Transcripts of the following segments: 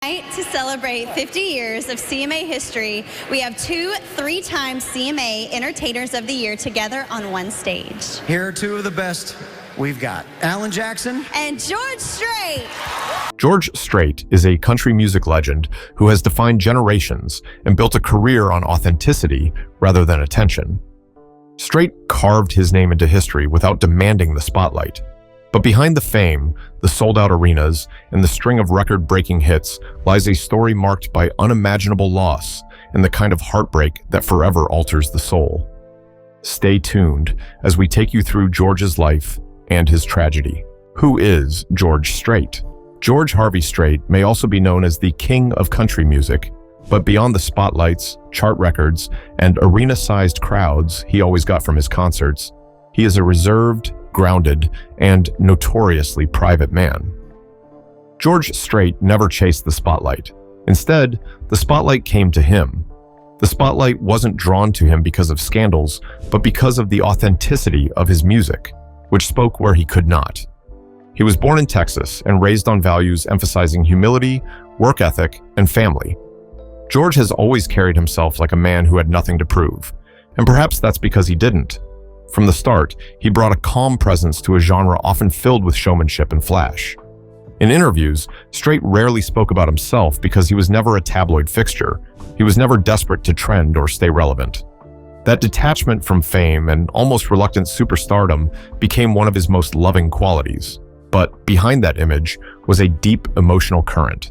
Tonight, to celebrate 50 years of CMA history, we have two three-time CMA Entertainers of the Year together on one stage. Here are two of the best we've got. Alan Jackson and George Strait. George Strait is a country music legend who has defined generations and built a career on authenticity rather than attention. Strait carved his name into history without demanding the spotlight. But behind the fame, the sold-out arenas, and the string of record-breaking hits lies a story marked by unimaginable loss and the kind of heartbreak that forever alters the soul. Stay tuned as we take you through George's life and his tragedy. Who is George Strait? George Harvey Strait may also be known as the king of country music, but beyond the spotlights, chart records, and arena-sized crowds he always got from his concerts, he is a reserved, grounded, and notoriously private man. George Strait never chased the spotlight. Instead, the spotlight came to him. The spotlight wasn't drawn to him because of scandals, but because of the authenticity of his music, which spoke where he could not. He was born in Texas and raised on values emphasizing humility, work ethic, and family. George has always carried himself like a man who had nothing to prove, and perhaps that's because he didn't. From the start, he brought a calm presence to a genre often filled with showmanship and flash. In interviews, Strait rarely spoke about himself because he was never a tabloid fixture. He was never desperate to trend or stay relevant. That detachment from fame and almost reluctant superstardom became one of his most loving qualities. But behind that image was a deep emotional current.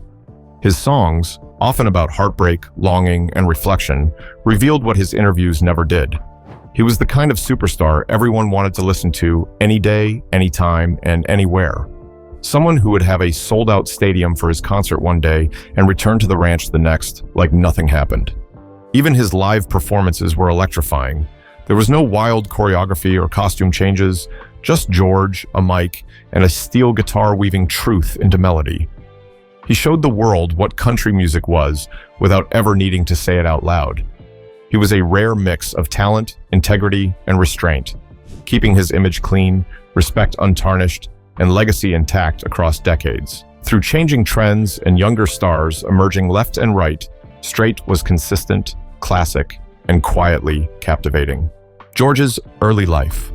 His songs, often about heartbreak, longing, and reflection, revealed what his interviews never did. He was the kind of superstar everyone wanted to listen to any day, anytime, and anywhere. Someone who would have a sold-out stadium for his concert one day and return to the ranch the next like nothing happened. Even his live performances were electrifying. There was no wild choreography or costume changes, just George, a mic, and a steel guitar weaving truth into melody. He showed the world what country music was without ever needing to say it out loud. He was a rare mix of talent, integrity, and restraint, keeping his image clean, respect untarnished, and legacy intact across decades. Through changing trends and younger stars emerging left and right, Strait was consistent, classic, and quietly captivating. George's early life.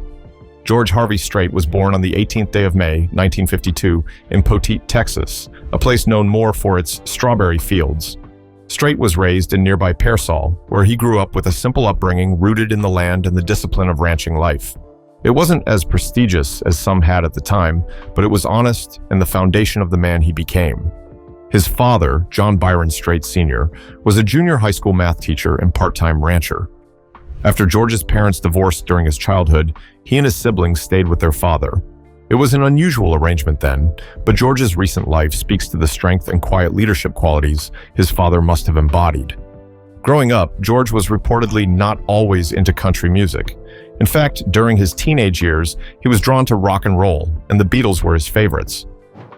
George Harvey Strait was born on the 18th day of May, 1952, in Poteet, Texas, a place known more for its strawberry fields. Strait was raised in nearby Pearsall, where he grew up with a simple upbringing rooted in the land and the discipline of ranching life. It wasn't as prestigious as some had at the time, but it was honest and the foundation of the man he became. His father, John Byron Strait Sr., was a junior high school math teacher and part-time rancher. After George's parents divorced during his childhood, he and his siblings stayed with their father. It was an unusual arrangement then, but George's recent life speaks to the strength and quiet leadership qualities his father must have embodied. Growing up, George was reportedly not always into country music. In fact, during his teenage years, he was drawn to rock and roll, and the Beatles were his favorites.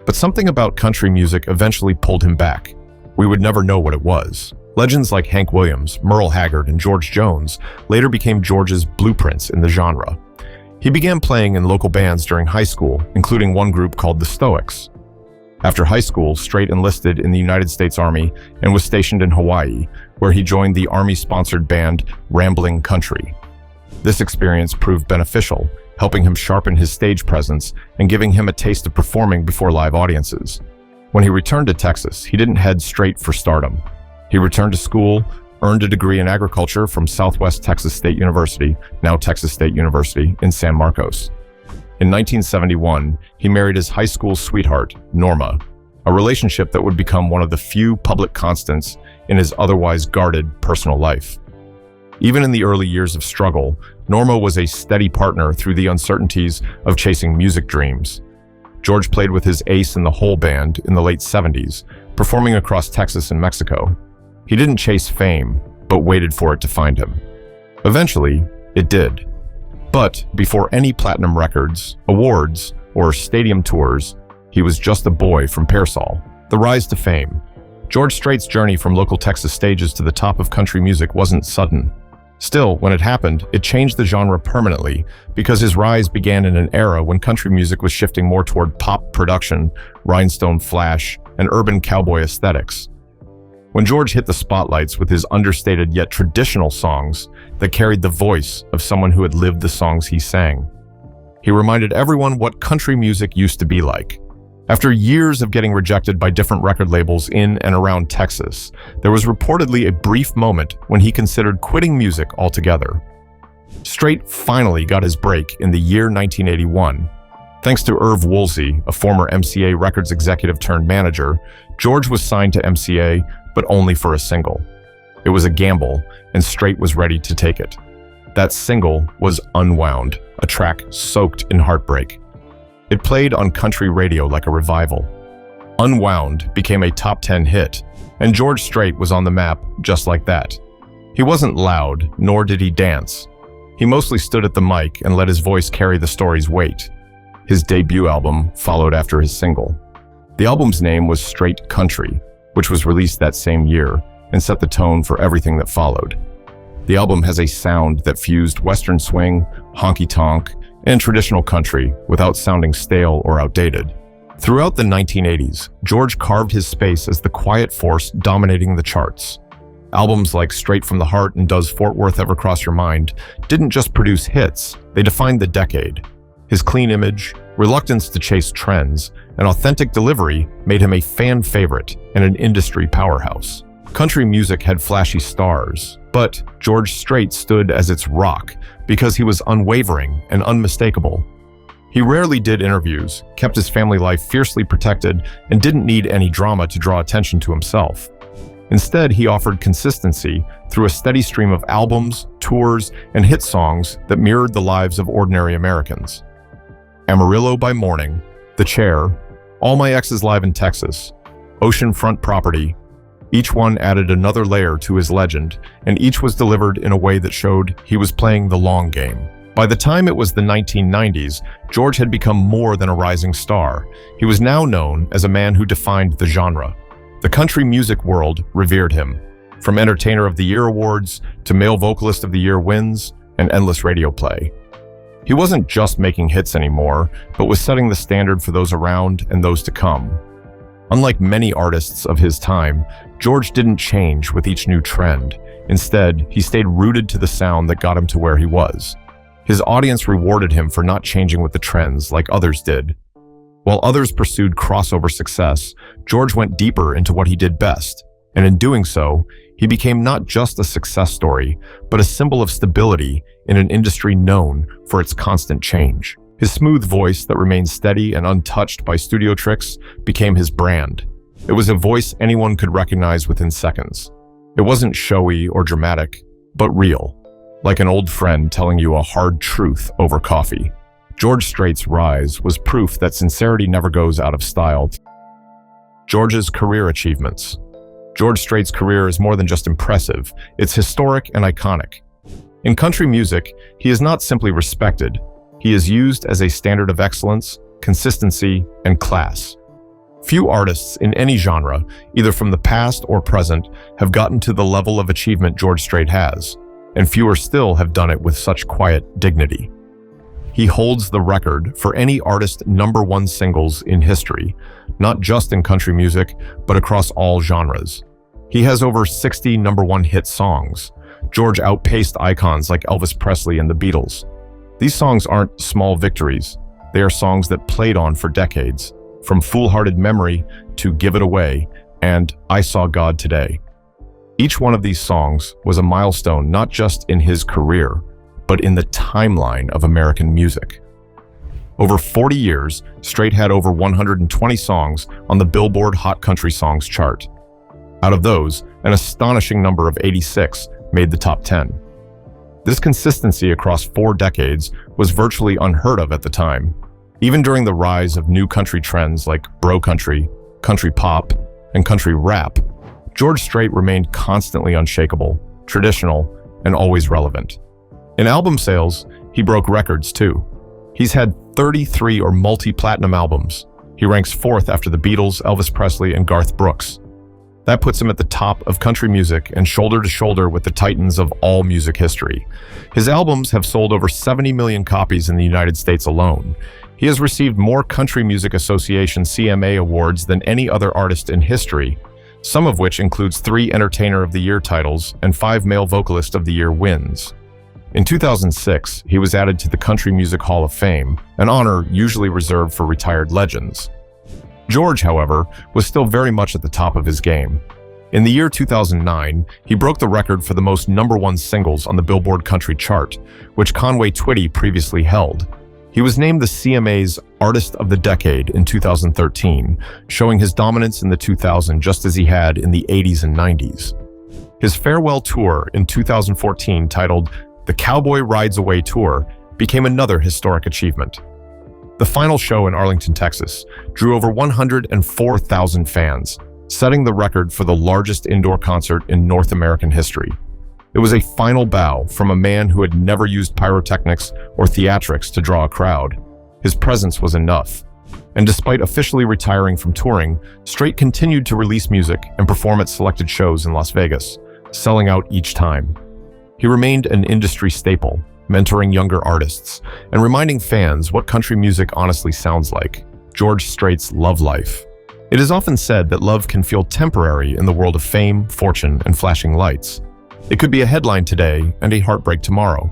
But something about country music eventually pulled him back. We would never know what it was. Legends like Hank Williams, Merle Haggard, and George Jones later became George's blueprints in the genre. He began playing in local bands during high school, including one group called the Stoics. After high school, Strait enlisted in the United States Army and was stationed in Hawaii, where he joined the Army-sponsored band Rambling Country. This experience proved beneficial, helping him sharpen his stage presence and giving him a taste of performing before live audiences. When he returned to Texas, he didn't head straight for stardom. He returned to school, earned a degree in agriculture from Southwest Texas State University, now Texas State University, in San Marcos. In 1971, he married his high school sweetheart, Norma, a relationship that would become one of the few public constants in his otherwise guarded personal life. Even in the early years of struggle, Norma was a steady partner through the uncertainties of chasing music dreams. George played with his Ace in the Hole band in the late 70s, performing across Texas and Mexico. He didn't chase fame, but waited for it to find him. Eventually, it did. But before any platinum records, awards, or stadium tours, he was just a boy from Pearsall. The rise to fame. George Strait's journey from local Texas stages to the top of country music wasn't sudden. Still, when it happened, it changed the genre permanently because his rise began in an era when country music was shifting more toward pop production, rhinestone flash, and urban cowboy aesthetics. When George hit the spotlights with his understated yet traditional songs that carried the voice of someone who had lived the songs he sang, he reminded everyone what country music used to be like. After years of getting rejected by different record labels in and around Texas, there was reportedly a brief moment when he considered quitting music altogether. Strait finally got his break in the year 1981. Thanks to Irv Woolsey, a former MCA Records executive turned manager, George was signed to MCA, but only for a single. It was a gamble, and Strait was ready to take it. That single was Unwound, a track soaked in heartbreak. It played on country radio like a revival. Unwound became a top 10 hit, and George Strait was on the map just like that. He wasn't loud, nor did he dance. He mostly stood at the mic and let his voice carry the story's weight. His debut album followed after his single. The album's name was Straight Country, which was released that same year and set the tone for everything that followed. The album has a sound that fused Western swing, honky-tonk, and traditional country without sounding stale or outdated. Throughout the 1980s, George carved his space as the quiet force dominating the charts. Albums like Straight from the Heart and Does Fort Worth Ever Cross Your Mind didn't just produce hits, they defined the decade. His clean image, reluctance to chase trends, and authentic delivery made him a fan favorite and an industry powerhouse. Country music had flashy stars, but George Strait stood as its rock because he was unwavering and unmistakable. He rarely did interviews, kept his family life fiercely protected, and didn't need any drama to draw attention to himself. Instead, he offered consistency through a steady stream of albums, tours, and hit songs that mirrored the lives of ordinary Americans. Amarillo by Morning, The Chair, All My Exes Live in Texas, Oceanfront Property, each one added another layer to his legend, and each was delivered in a way that showed he was playing the long game. By the time it was the 1990s, George had become more than a rising star. He was now known as a man who defined the genre. The country music world revered him, from Entertainer of the Year awards to Male Vocalist of the Year wins and endless radio play. He wasn't just making hits anymore, but was setting the standard for those around and those to come. Unlike many artists of his time, George didn't change with each new trend. Instead, he stayed rooted to the sound that got him to where he was. His audience rewarded him for not changing with the trends like others did. While others pursued crossover success, George went deeper into what he did best, and in doing so, he became not just a success story, but a symbol of stability in an industry known for its constant change. His smooth voice that remained steady and untouched by studio tricks became his brand. It was a voice anyone could recognize within seconds. It wasn't showy or dramatic, but real, like an old friend telling you a hard truth over coffee. George Strait's rise was proof that sincerity never goes out of style. George's career achievements. George Strait's career is more than just impressive, it's historic and iconic. In country music, he is not simply respected, he is used as a standard of excellence, consistency, and class. Few artists in any genre, either from the past or present, have gotten to the level of achievement George Strait has, and fewer still have done it with such quiet dignity. He holds the record for any artist #1 singles in history, not just in country music, but across all genres. He has over 60 #1 hit songs. George outpaced icons like Elvis Presley and the Beatles. These songs aren't small victories. They are songs that played on for decades, from Foolhardy Memory to Give It Away and I Saw God Today. Each one of these songs was a milestone not just in his career, but in the timeline of American music. Over 40 years, Strait had over 120 songs on the Billboard Hot Country Songs chart. Out of those, an astonishing number of 86 made the top 10. This consistency across 4 decades was virtually unheard of at the time. Even during the rise of new country trends like bro country, country pop, and country rap, George Strait remained constantly unshakable, traditional, and always relevant. In album sales, he broke records too. He's had 33 or multi-platinum albums. He ranks 4th after the Beatles, Elvis Presley, and Garth Brooks. That puts him at the top of country music and shoulder to shoulder with the titans of all music history. His albums have sold over 70 million copies in the United States alone. He has received more Country Music Association CMA awards than any other artist in history, some of which includes 3 Entertainer of the Year titles and 5 Male Vocalist of the Year wins. In 2006, he was added to the Country Music Hall of Fame, an honor usually reserved for retired legends. George, however, was still very much at the top of his game. In the year 2009, he broke the record for the most #1 singles on the Billboard Country chart, which Conway Twitty previously held. He was named the CMA's Artist of the Decade in 2013, showing his dominance in the 2000s just as he had in the 80s and 90s. His farewell tour in 2014, titled The Cowboy Rides Away Tour, became another historic achievement. The final show in Arlington, Texas, drew over 104,000 fans, setting the record for the largest indoor concert in North American history. It was a final bow from a man who had never used pyrotechnics or theatrics to draw a crowd. His presence was enough. And despite officially retiring from touring, Strait continued to release music and perform at selected shows in Las Vegas, selling out each time. He remained an industry staple, mentoring younger artists, and reminding fans what country music honestly sounds like. George Strait's love life. It is often said that love can feel temporary in the world of fame, fortune, and flashing lights. It could be a headline today and a heartbreak tomorrow.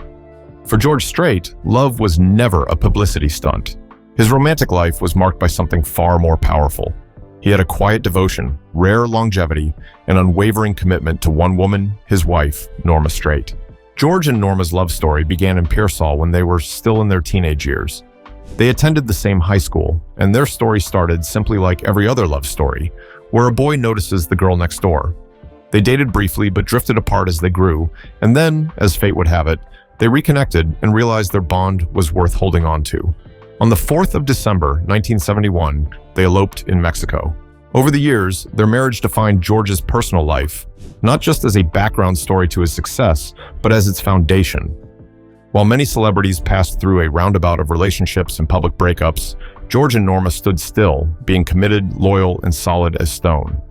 For George Strait, love was never a publicity stunt. His romantic life was marked by something far more powerful. He had a quiet devotion, rare longevity, and unwavering commitment to one woman, his wife, Norma Strait. George and Norma's love story began in Pearsall when they were still in their teenage years. They attended the same high school, and their story started simply like every other love story, where a boy notices the girl next door. They dated briefly but drifted apart as they grew, and then, as fate would have it, they reconnected and realized their bond was worth holding on to. On the 4th of December, 1971, they eloped in Mexico. Over the years, their marriage defined George's personal life, not just as a background story to his success, but as its foundation. While many celebrities passed through a roundabout of relationships and public breakups, George and Norma stood still, being committed, loyal, and solid as stone.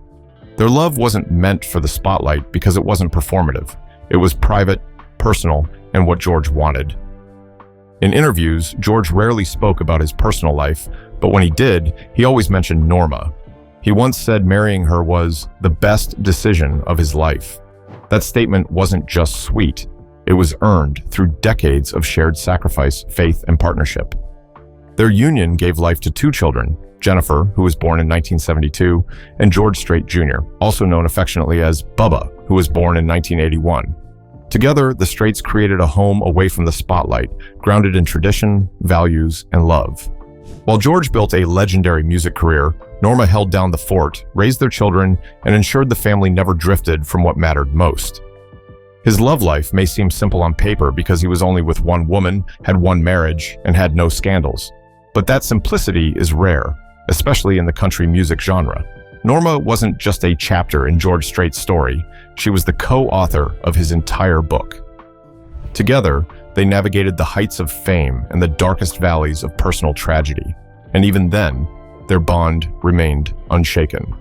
Their love wasn't meant for the spotlight because it wasn't performative. It was private, personal, and what George wanted. In interviews, George rarely spoke about his personal life, but when he did, he always mentioned Norma. He once said marrying her was the best decision of his life. That statement wasn't just sweet. It was earned through decades of shared sacrifice, faith, and partnership. Their union gave life to 2 children, Jenifer, who was born in 1972, and George Strait Jr., also known affectionately as Bubba, who was born in 1981. Together, the Straits created a home away from the spotlight, grounded in tradition, values, and love. While George built a legendary music career, Norma held down the fort, raised their children, and ensured the family never drifted from what mattered most. His love life may seem simple on paper because he was only with one woman, had one marriage, and had no scandals. But that simplicity is rare, especially in the country music genre. Norma wasn't just a chapter in George Strait's story, she was the co-author of his entire book. Together, they navigated the heights of fame and the darkest valleys of personal tragedy, and even then, their bond remained unshaken.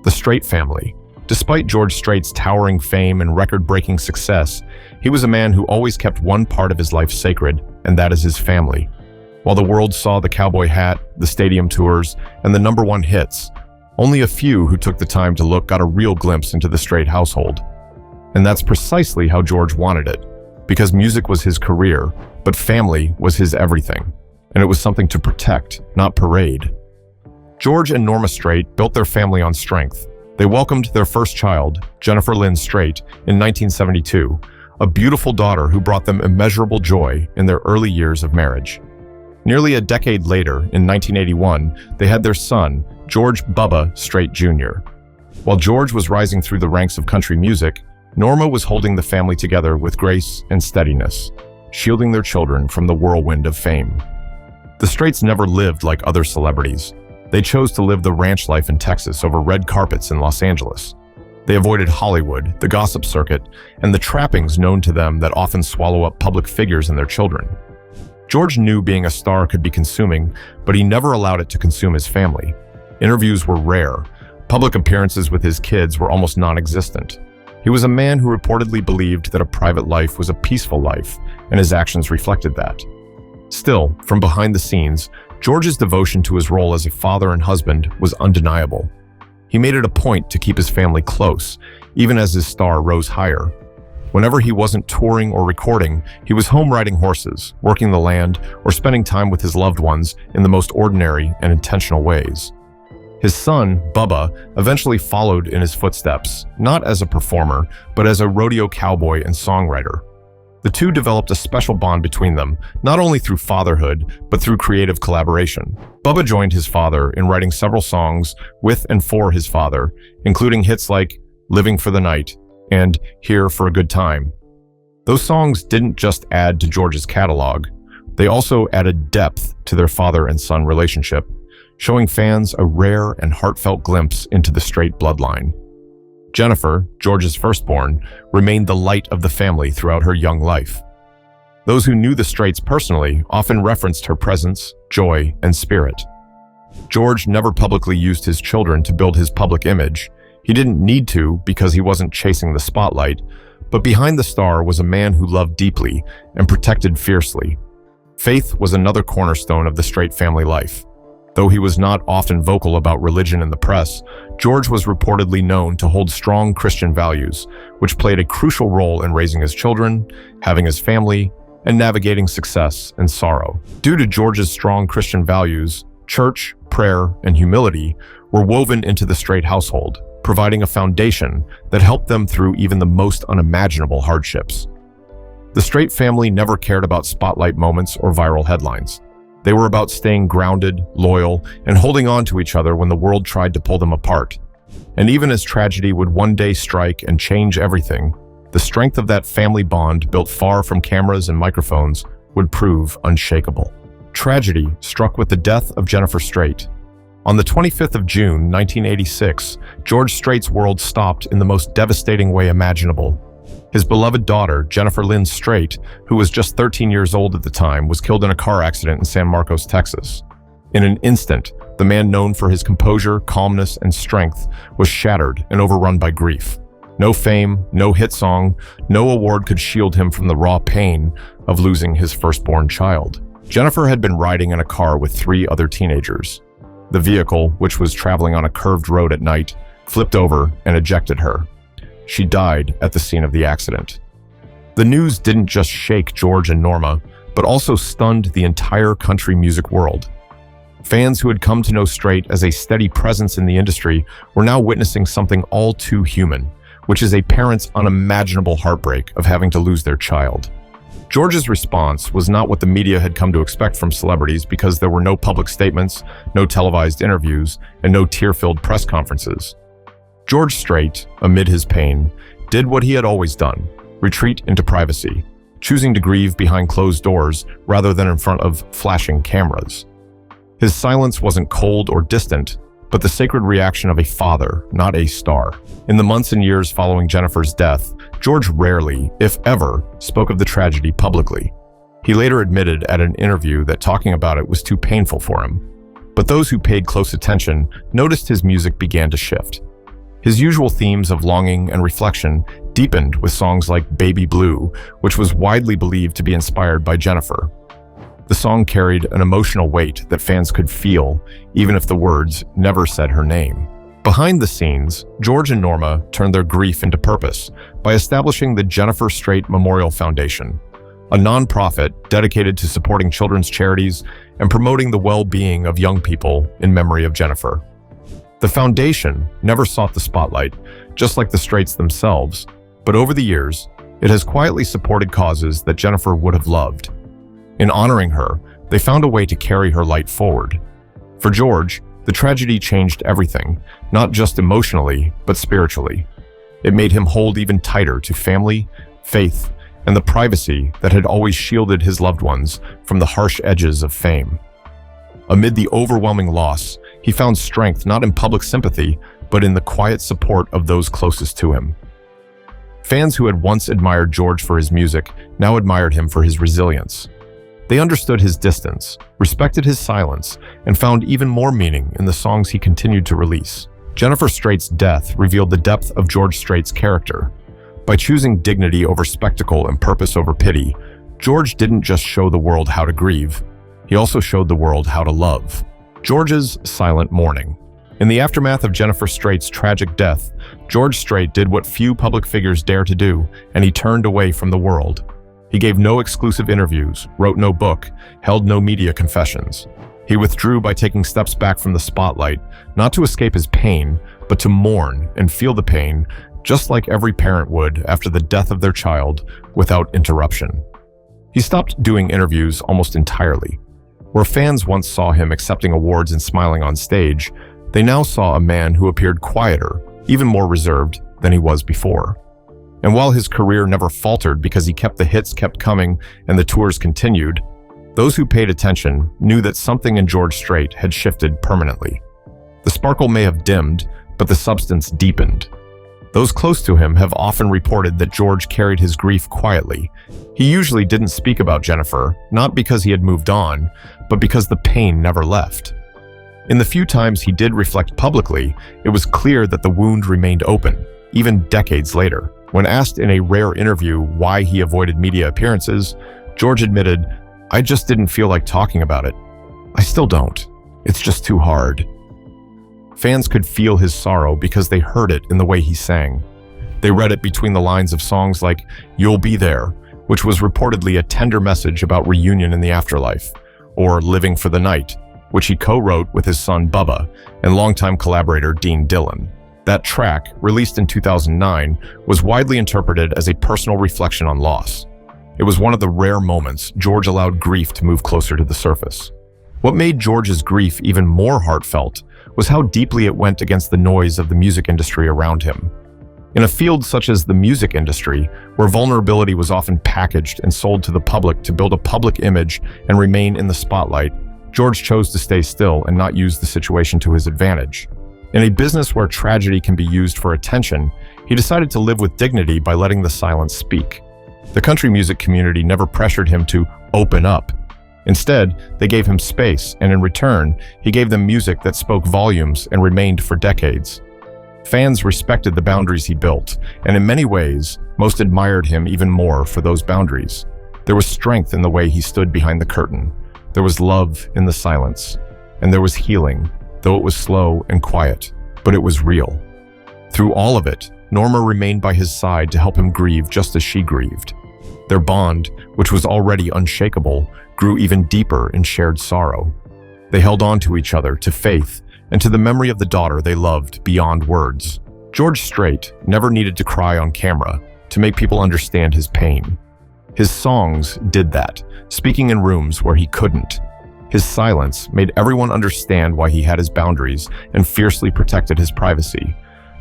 The Strait family. Despite George Strait's towering fame and record-breaking success, he was a man who always kept one part of his life sacred, and that is his family. While the world saw the cowboy hat, the stadium tours, and the #1 hits, only a few who took the time to look got a real glimpse into the Strait household. And that's precisely how George wanted it, because music was his career, but family was his everything, and it was something to protect, not parade. George and Norma Strait built their family on strength. They welcomed their first child, Jenifer Lynn Strait, in 1972, a beautiful daughter who brought them immeasurable joy in their early years of marriage. Nearly a decade later, in 1981, they had their son, George Bubba Strait Jr. While George was rising through the ranks of country music, Norma was holding the family together with grace and steadiness, shielding their children from the whirlwind of fame. The Straits never lived like other celebrities. They chose to live the ranch life in Texas over red carpets in Los Angeles. They avoided Hollywood, the gossip circuit, and the trappings known to them that often swallow up public figures and their children. George knew being a star could be consuming, but he never allowed it to consume his family. Interviews were rare, Public appearances with his kids were almost non-existent. He was a man who reportedly believed that a private life was a peaceful life, and his actions reflected that. Still, from behind the scenes, George's devotion to his role as a father and husband was undeniable. He made it a point to keep his family close, even as his star rose higher. Whenever he wasn't touring or recording, he was home riding horses, working the land, or spending time with his loved ones in the most ordinary and intentional ways. His son, Bubba, eventually followed in his footsteps, not as a performer, but as a rodeo cowboy and songwriter. The two developed a special bond between them, not only through fatherhood, but through creative collaboration. Bubba joined his father in writing several songs with and for his father, including hits like Living for the Night and Here for a Good Time. Those songs didn't just add to George's catalog, they also added depth to their father and son relationship, showing fans a rare and heartfelt glimpse into the Strait bloodline. Jenifer, George's firstborn, remained the light of the family throughout her young life. Those who knew the Straits personally often referenced her presence, joy, and spirit. George never publicly used his children to build his public image. He didn't need to because he wasn't chasing the spotlight, but behind the star was a man who loved deeply and protected fiercely. Faith was another cornerstone of the Strait family life. Though he was not often vocal about religion in the press, George was reportedly known to hold strong Christian values, which played a crucial role in raising his children, having his family, and navigating success and sorrow. Due to George's strong Christian values, church, prayer, and humility were woven into the Strait household, providing a foundation that helped them through even the most unimaginable hardships. The Strait family never cared about spotlight moments or viral headlines. They were about staying grounded, loyal, and holding on to each other when the world tried to pull them apart. And even as tragedy would one day strike and change everything, the strength of that family bond built far from cameras and microphones would prove unshakable. Tragedy struck with the death of Jenifer Strait. On the 25th of June, 1986, George Strait's world stopped in the most devastating way imaginable. His beloved daughter, Jenifer Lynn Strait, who was just 13 years old at the time, was killed in a car accident in San Marcos, Texas. In an instant, the man known for his composure, calmness, and strength was shattered and overrun by grief. No fame, no hit song, no award could shield him from the raw pain of losing his firstborn child. Jenifer had been riding in a car with 3 other teenagers. The vehicle, which was traveling on a curved road at night, flipped over and ejected her. She died at the scene of the accident. The news didn't just shake George and Norma, but also stunned the entire country music world. Fans who had come to know Strait as a steady presence in the industry were now witnessing something all too human, which is a parent's unimaginable heartbreak of having to lose their child. George's response was not what the media had come to expect from celebrities because there were no public statements, no televised interviews, and no tear-filled press conferences. George Strait, amid his pain, did what he had always done, retreat into privacy, choosing to grieve behind closed doors rather than in front of flashing cameras. His silence wasn't cold or distant, but the sacred reaction of a father, not a star. In the months and years following Jenifer's death, George rarely, if ever, spoke of the tragedy publicly. He later admitted at an interview that talking about it was too painful for him. But those who paid close attention noticed his music began to shift. His usual themes of longing and reflection deepened with songs like Baby Blue, which was widely believed to be inspired by Jenifer. The song carried an emotional weight that fans could feel, even if the words never said her name. Behind the scenes, George and Norma turned their grief into purpose by establishing the Jenifer Strait Memorial Foundation, a nonprofit dedicated to supporting children's charities and promoting the well-being of young people in memory of Jenifer. The foundation never sought the spotlight, just like the Straits themselves, but over the years, it has quietly supported causes that Jenifer would have loved. In honoring her, they found a way to carry her light forward. For George, the tragedy changed everything, not just emotionally, but spiritually. It made him hold even tighter to family, faith, and the privacy that had always shielded his loved ones from the harsh edges of fame. Amid the overwhelming loss, he found strength not in public sympathy, but in the quiet support of those closest to him. Fans who had once admired George for his music now admired him for his resilience. They understood his distance, respected his silence, and found even more meaning in the songs he continued to release. Jenifer Strait's death revealed the depth of George Strait's character. By choosing dignity over spectacle and purpose over pity, George didn't just show the world how to grieve, he also showed the world how to love. George's silent mourning. In the aftermath of Jenifer Strait's tragic death, George Strait did what few public figures dare to do, and he turned away from the world. He gave no exclusive interviews, wrote no book, held no media confessions. He withdrew by taking steps back from the spotlight, not to escape his pain, but to mourn and feel the pain, just like every parent would after the death of their child, without interruption. He stopped doing interviews almost entirely. Where fans once saw him accepting awards and smiling on stage, they now saw a man who appeared quieter, even more reserved than he was before. And while his career never faltered because he kept the hits kept coming and the tours continued, those who paid attention knew that something in George Strait had shifted permanently. The sparkle may have dimmed, but the substance deepened. Those close to him have often reported that George carried his grief quietly. He usually didn't speak about Jenifer, not because he had moved on, but because the pain never left. In the few times he did reflect publicly, it was clear that the wound remained open, even decades later. When asked in a rare interview why he avoided media appearances, George admitted, "I just didn't feel like talking about it. I still don't. It's just too hard." Fans could feel his sorrow because they heard it in the way he sang. They read it between the lines of songs like "You'll Be There," which was reportedly a tender message about reunion in the afterlife, or "Living for the Night," which he co-wrote with his son Bubba and longtime collaborator Dean Dillon. That track, released in 2009, was widely interpreted as a personal reflection on loss. It was one of the rare moments George allowed grief to move closer to the surface. What made George's grief even more heartfelt was how deeply it went against the noise of the music industry around him. In a field such as the music industry, where vulnerability was often packaged and sold to the public to build a public image and remain in the spotlight, George chose to stay still and not use the situation to his advantage. In a business where tragedy can be used for attention, he decided to live with dignity by letting the silence speak. The country music community never pressured him to open up. Instead, they gave him space, and in return, he gave them music that spoke volumes and remained for decades. Fans respected the boundaries he built, and in many ways, most admired him even more for those boundaries. There was strength in the way he stood behind the curtain. There was love in the silence. And there was healing, though it was slow and quiet, but it was real. Through all of it, Norma remained by his side to help him grieve just as she grieved. Their bond, which was already unshakable, grew even deeper in shared sorrow. They held on to each other, to faith, and to the memory of the daughter they loved beyond words. George Strait never needed to cry on camera to make people understand his pain. His songs did that, speaking in rooms where he couldn't. His silence made everyone understand why he had his boundaries and fiercely protected his privacy.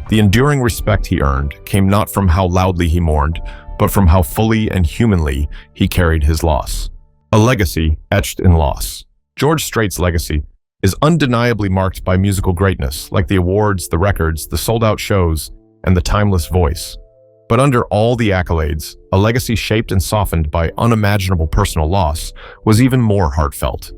The enduring respect he earned came not from how loudly he mourned, but from how fully and humanly he carried his loss. A legacy etched in loss. George Strait's legacy is undeniably marked by musical greatness, like the awards, the records, the sold-out shows, and the timeless voice. But under all the accolades, a legacy shaped and softened by unimaginable personal loss was even more heartfelt.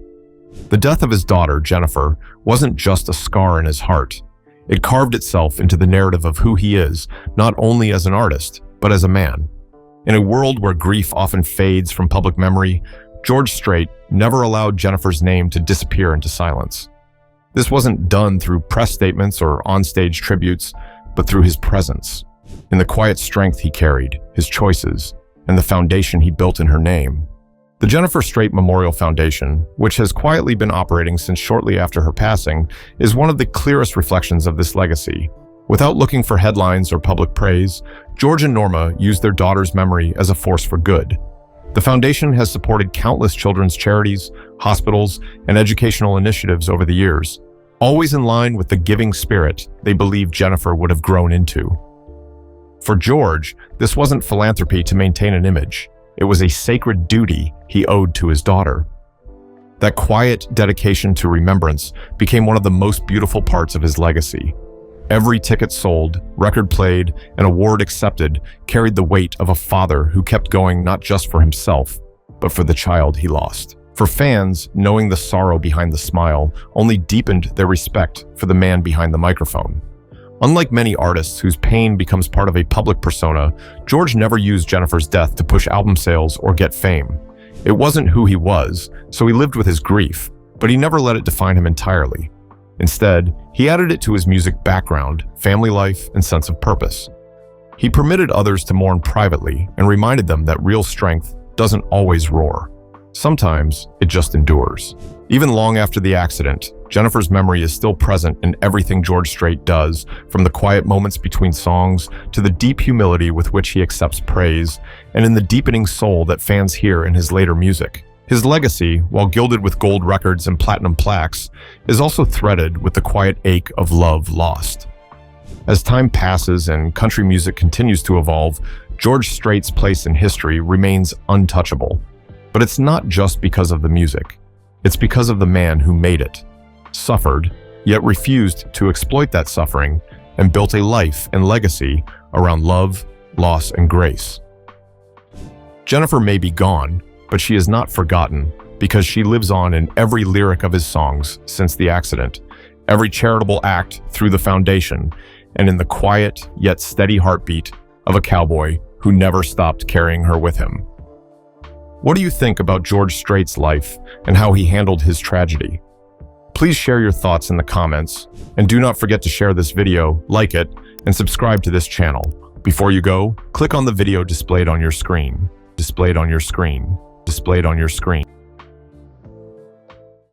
The death of his daughter, Jenifer, wasn't just a scar in his heart. It carved itself into the narrative of who he is, not only as an artist, but as a man. In a world where grief often fades from public memory, George Strait never allowed Jenifer's name to disappear into silence. This wasn't done through press statements or onstage tributes, but through his presence. In the quiet strength he carried, his choices, and the foundation he built in her name. The Jenifer Strait Memorial Foundation, which has quietly been operating since shortly after her passing, is one of the clearest reflections of this legacy. Without looking for headlines or public praise, George and Norma used their daughter's memory as a force for good. The foundation has supported countless children's charities, hospitals, and educational initiatives over the years, always in line with the giving spirit they believed Jenifer would have grown into. For George, this wasn't philanthropy to maintain an image. It was a sacred duty he owed to his daughter. That quiet dedication to remembrance became one of the most beautiful parts of his legacy. Every ticket sold, record played, and award accepted carried the weight of a father who kept going not just for himself, but for the child he lost. For fans, knowing the sorrow behind the smile only deepened their respect for the man behind the microphone. Unlike many artists whose pain becomes part of a public persona, George never used Jenifer's death to push album sales or get fame. It wasn't who he was, so he lived with his grief, but he never let it define him entirely. Instead, he added it to his music background, family life, and sense of purpose. He permitted others to mourn privately and reminded them that real strength doesn't always roar. Sometimes it just endures. Even long after the accident, Jenifer's memory is still present in everything George Strait does, from the quiet moments between songs to the deep humility with which he accepts praise, and in the deepening soul that fans hear in his later music. His legacy, while gilded with gold records and platinum plaques, is also threaded with the quiet ache of love lost. As time passes and country music continues to evolve, George Strait's place in history remains untouchable. But it's not just because of the music. It's because of the man who made it, suffered, yet refused to exploit that suffering, and built a life and legacy around love, loss, and grace. Jenifer may be gone, but she is not forgotten because she lives on in every lyric of his songs since the accident, every charitable act through the foundation, and in the quiet yet steady heartbeat of a cowboy who never stopped carrying her with him. What do you think about George Strait's life and how he handled his tragedy? Please share your thoughts in the comments, and do not forget to share this video, like it, and subscribe to this channel. Before you go, click on the video displayed on your screen. Displayed on your screen. Displayed on your screen.